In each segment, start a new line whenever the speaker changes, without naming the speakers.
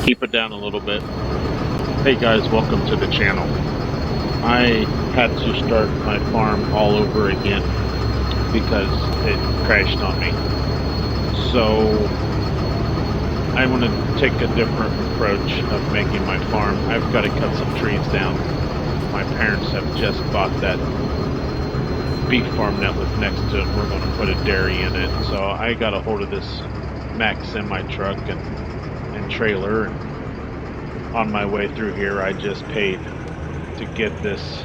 Keep it down a little bit. Hey guys, welcome to the channel. I had to start my farm all over again because it crashed on me. So I want to take a different approach of making my farm. I've got to cut some trees down. My parents have just bought that beef farm that was next to it. We're going to put a dairy in it. So I got a hold of this Mack semi truck and trailer, and on my way through here I just paid to get this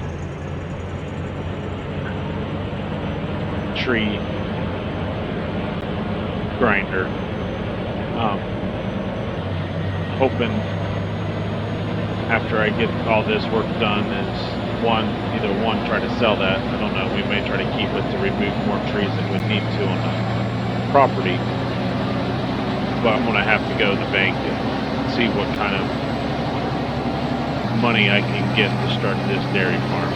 tree grinder. Um, Hoping after I get all this work done is either one, try to sell that. I don't know. We may try to keep it to remove more trees than we need to on the property. But I'm gonna have to go to the bank and see what kind of money I can get to start this dairy farm.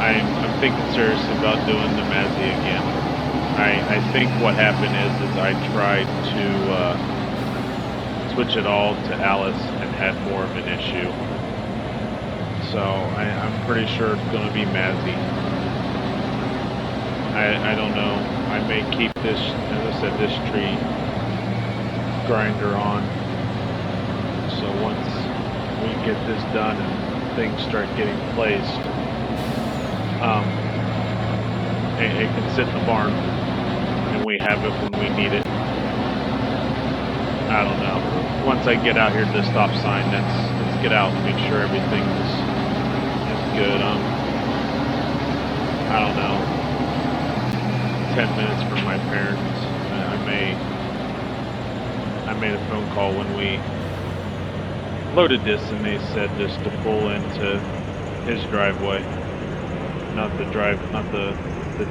I'm thinking seriously about doing the Mazzy again. I think what happened is I tried to switch it all to Alice and had more of an issue. So I'm pretty sure it's going to be Mazzy. I don't know. I may keep this, as I said, this tree grinder on. So once we get this done and things start getting placed, it can sit in the barn and we have it when we need it. I don't know. Once I get out here to the stop sign, let's get out and make sure everything is good. I don't know, 10 minutes from my parents. I made a phone call when we loaded this, and they said just to pull into his driveway, not the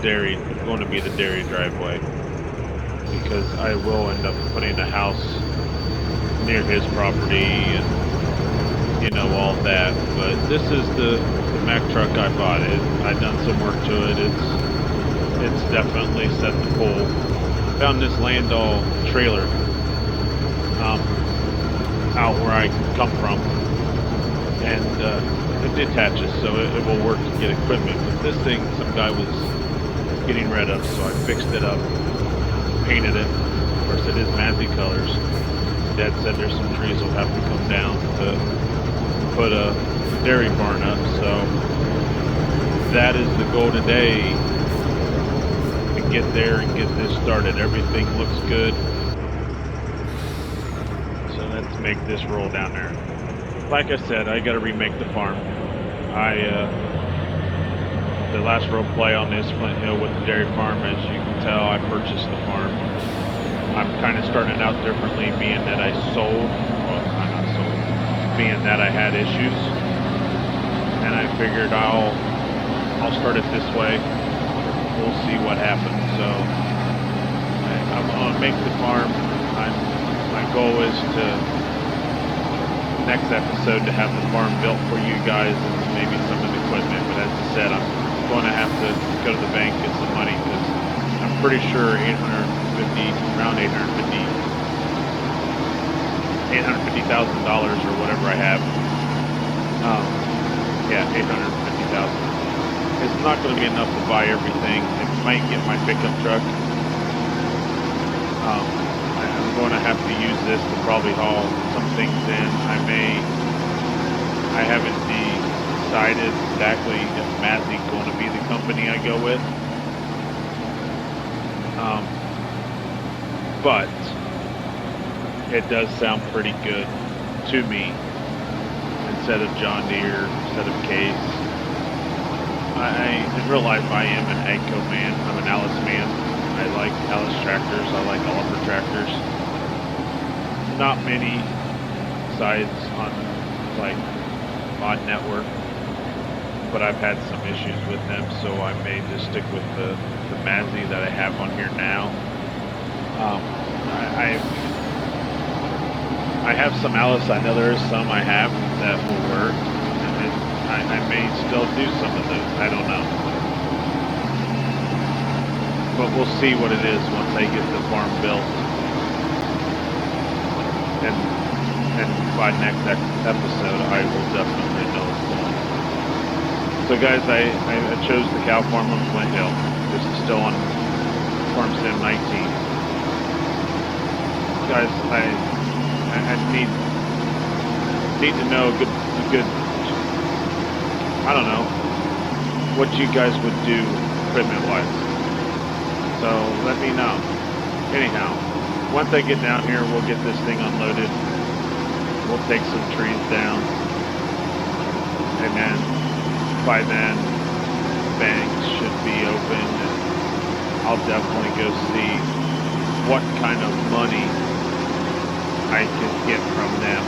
dairy. It's going to be the dairy driveway, because I will end up putting a house near his property and all that. But this is the Mack truck I bought. I done some work to it. It's definitely set to pull. Found this Landau trailer out where I come from, and it detaches, so it will work to get equipment. But this thing, some guy was getting rid of, so I fixed it up, painted it. Of course, it is Mazzy colors. Dad said there's some trees will have to come down to put a dairy barn up, so that is the goal today, to get there and get this started. Everything looks good, so let's make this roll down there. Like I said, I got to remake the farm. The last road play on this Flint Hill with the dairy farm, as you can tell, I purchased the farm. I'm kind of starting out differently, being that I sold, well, I'm not sold, being that I had issues, and I figured I'll start it this way. We'll see what happens. So I'm gonna make the farm. My goal is to, next episode, to have the farm built for you guys and maybe some of the equipment. But as I said, I'm going to have to go to the bank and get some money, because I'm pretty sure around $850,000 or whatever I have. Yeah, 850,000. It's not going to be enough to buy everything. It might get my pickup truck. I'm going to have to use this to probably haul some things in. I haven't decided exactly if Mazzy's going to be the company I go with. But it does sound pretty good to me. Instead of John Deere, instead of Case. In real life, I am an AGCO man. I'm an Alice man. I like Alice tractors. I like Oliver tractors. Not many sides on like Mod Network, but I've had some issues with them, so I may just stick with the Mazzy that I have on here now. I have some Alice. I know there is some I have that will work, and I may still do some of those. I don't know. But we'll see what it is once I get the farm built. And and by next episode, I will definitely know what's going on. So, guys, I chose the cow farm on Flint Hill. This is still on Farm Sim 19. Guys, I need to know a good, I don't know, what you guys would do equipment-wise. So let me know. Anyhow, once I get down here, we'll get this thing unloaded. We'll take some trees down. And then, by then, banks should be open. And I'll definitely go see what kind of money I can get from them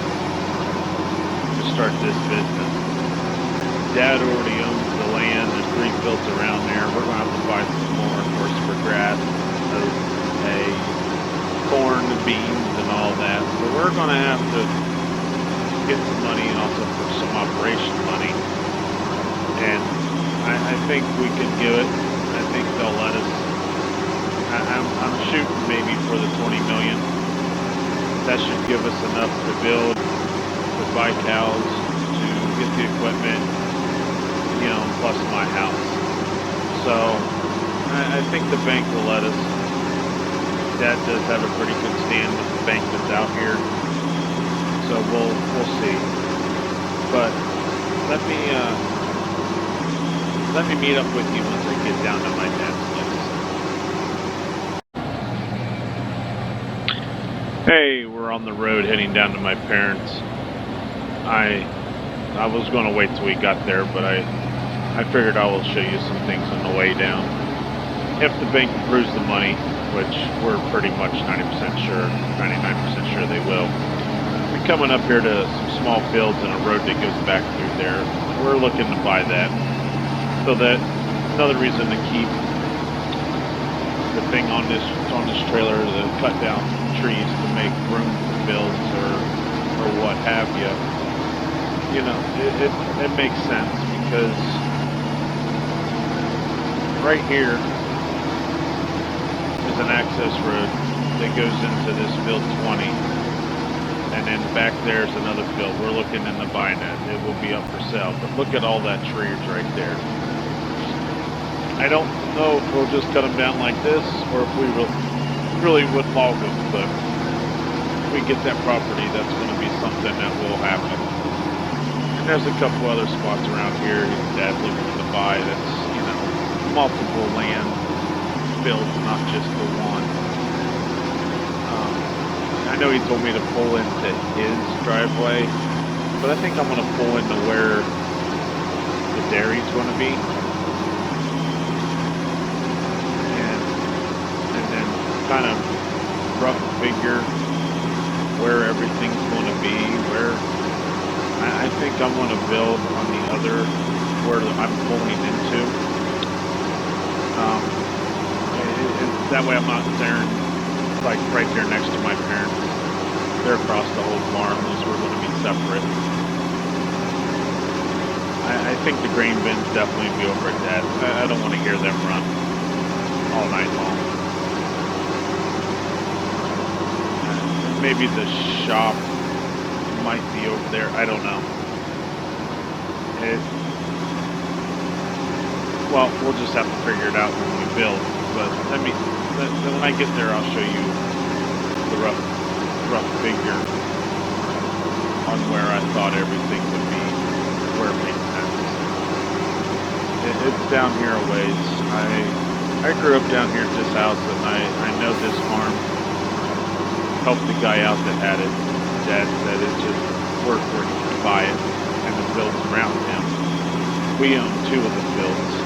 to start this business. Dad already owns the land. There's 3 fields around there. We're going to have to buy some more, of course, for grass, oats, hay, corn, beans, and all that. So we're going to have to get some money and also for some operation money. And I think we can do it. I think they'll let us. I'm shooting maybe for the 20 million. That should give us enough to build, to buy cows, to get the equipment, you know, plus my house. So I think the bank will let us. Dad does have a pretty good stand with the bank that's out here. So we'll see. But let me meet up with you once I get down to my dad's place. Hey, we're on the road heading down to my parents'. I was going to wait till we got there, but I figured I will show you some things on the way down. If the bank approves the money, which we're pretty much 90% sure, 99% sure they will. We're coming up here to some small fields and a road that goes back through there. We're looking to buy that. So that another reason to keep the thing on this trailer, to cut down trees to make room for fields or what have you. You know, it makes sense because right here is an access road that goes into this field 20. And then back there's another field. We're looking into buying it. It will be up for sale. But look at all that trees right there. I don't know if we'll just cut them down like this or if we really would log them. But if we get that property, that's going to be something that will happen. And there's a couple other spots around here Dad's looking to buy that's, you know, multiple land fields, not just the one. I know he told me to pull into his driveway, but I think I'm going to pull into where the dairy's going to be. And then kind of rough figure where everything's going to be, where I think I'm going to build on the other, where I'm pulling into. That way I'm not staring like right there next to my parents. They're across the whole farm, these were going to be separate. I think the grain bins definitely be over at Dad's. I don't want to hear them run all night long. Maybe the shop might be over there, I don't know. Well, we'll just have to figure it out when we build. But when I get there, I'll show you the rough figure on where I thought everything would be, where it makes sense. It's down here a ways. I grew up down here at this house, and I know this farm. Helped the guy out that had it. Dad said it just worked where he could buy it, and the fields around him. We own 2 of the fields.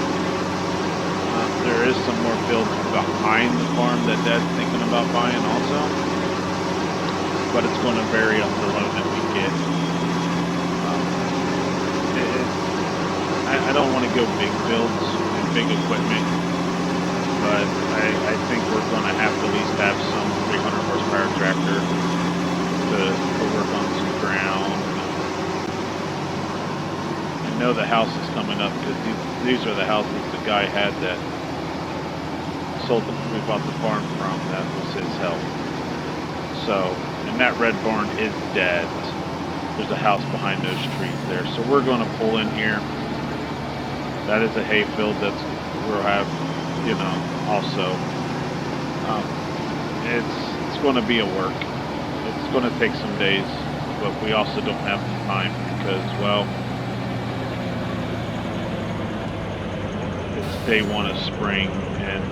There is some more fields behind the farm that Dad's thinking about buying also, but it's going to vary on the loan that we get. I don't want to go big fields and big equipment, but I think we're going to have to at least have some 300 horsepower tractor to work on some ground. I know the house is coming up because these are the houses the guy had that we bought the farm from. That was his help. So, and that red barn is Dad's. There's a house behind those trees there. So we're going to pull in here. That is a hay field we'll have, you know, also. It's going to be a work. It's going to take some days, but we also don't have the time because, well, it's day one of spring and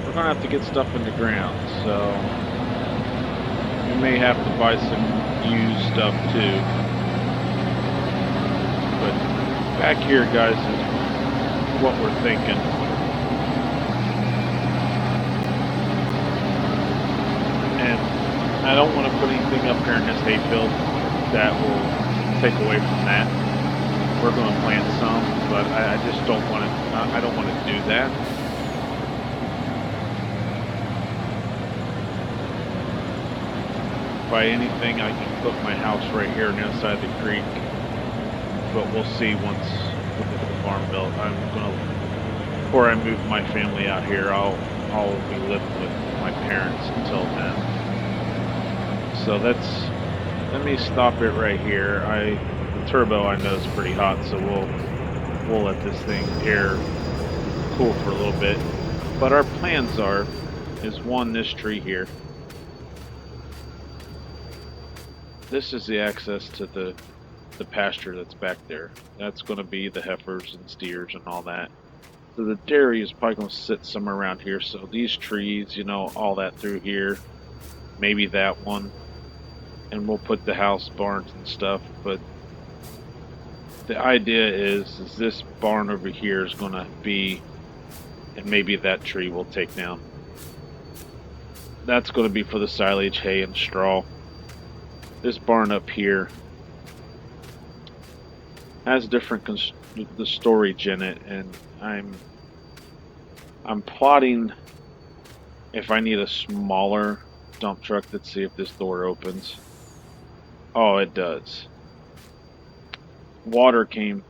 we're going to have to get stuff in the ground. So we may have to buy some used stuff too. But back here, guys, is what we're thinking. And I don't want to put anything up here in this hayfield that will take away from that. We're going to plant some, but I just don't want to. I don't want to do that. By anything, I can put my house right here on the other side of the creek, but we'll see once we get the farm built. I'm gonna, before I move my family out here, I'll be living with my parents until then. So let me stop it right here. The turbo I know is pretty hot, so we'll let this thing air cool for a little bit. But our plans is one, this tree here. This is the access to the pasture that's back there. That's going to be the heifers and steers and all that. So the dairy is probably going to sit somewhere around here. So these trees, you know, all that through here, maybe that one, and we'll put the house, barns and stuff. But the idea is this barn over here is going to be, and maybe that tree we'll take down. That's going to be for the silage, hay, and straw. This barn up here has different the storage in it, and I'm plotting if I need a smaller dump truck. Let's see if this door opens. Oh, it does. Water came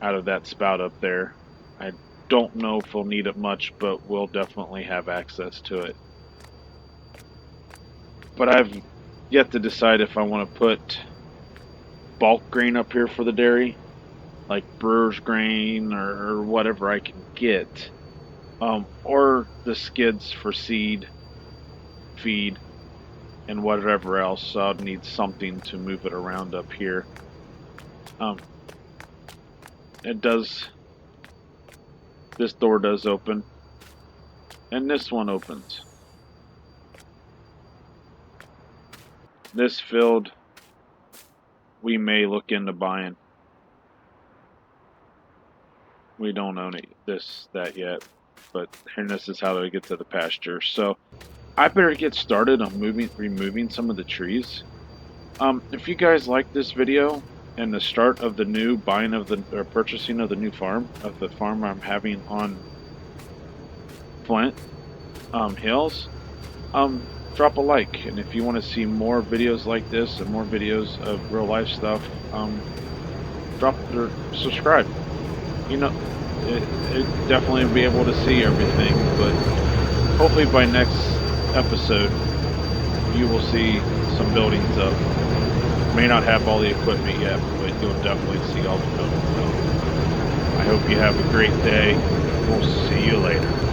out of that spout up there. I don't know if we'll need it much, but we'll definitely have access to it. But I've yet to decide if I want to put bulk grain up here for the dairy, like brewer's grain or whatever I can get, or the skids for seed, feed, and whatever else. So I'd need something to move it around up here. This door does open, and this one opens. This field we may look into buying. We don't own that yet, but here, this is how to get to the pasture. So I better get started on removing some of the trees. If you guys like this video and the start of the new purchasing of the new farm, of the farm I'm having on Flint Hills, drop a like. And if you want to see more videos like this and more videos of real life stuff, subscribe. You know, it definitely will be able to see everything, but hopefully by next episode you will see some buildings up. May not have all the equipment yet, but you'll definitely see all the buildings up. I hope you have a great day. We'll see you later.